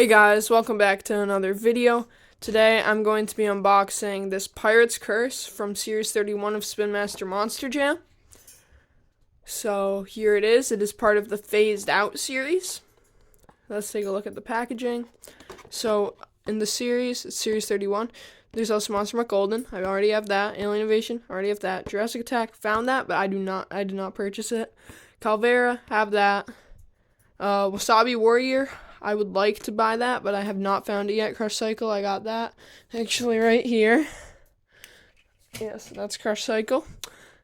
Hey guys, welcome back to another video. Today I'm going to be unboxing this Pirate's Curse from Series 31 of SpinMaster Monster Jam. So here it is. It is part of the Phased Out series. Let's take a look at the packaging. So in the series, it's Series 31. There's also Monster Muck Golden. I already have that. Alien Invasion, already have that. Jurassic Attack, found that, but I did not purchase it. Calvera, have that. Wasabi Warrior, I would like to buy that, but I have not found it yet. Crush Cycle, I got that actually right here. Yes, that's Crush Cycle.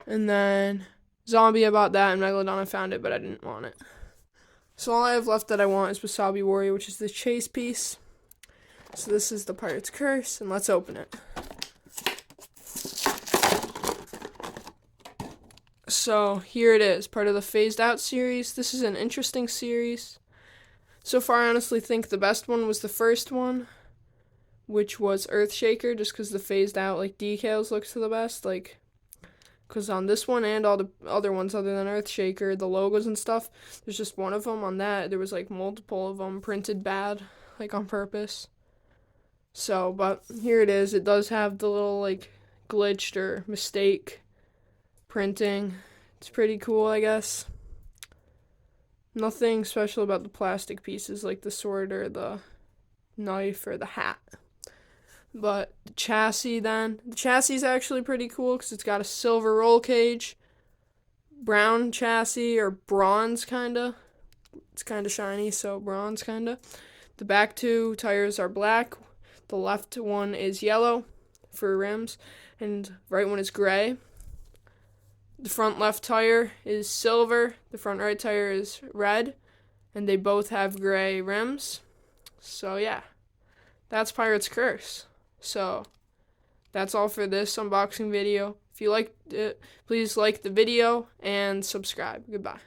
And then Zombie, I bought that, and Megalodon, I found it, but I didn't want it. So all I have left that I want is Wasabi Warrior, which is the chase piece. So this is the Pirate's Curse, and let's open it. So here it is, part of the Phased Out series. This is an interesting series. So far, I honestly think the best one was the first one, which was Earthshaker, just because the Phased Out decals looks the best. Because on this one and all the other ones other than Earthshaker, the logos and stuff, there's just one of them. On that, there was multiple of them printed bad, on purpose. So, but here it is. It does have the little glitched or mistake printing. It's pretty cool, I guess. Nothing special about the plastic pieces like the sword or the knife or the hat. But the chassis then, the chassis is actually pretty cool because it's got a silver roll cage, brown chassis or bronze kinda. It's kinda shiny, so bronze kinda. The back two tires are black. The left one is yellow for rims, and right one is gray. The front left tire is silver, the front right tire is red, and they both have gray rims. So yeah, that's Pirate's Curse. So that's all for this unboxing video. If you liked it, please like the video and subscribe. Goodbye.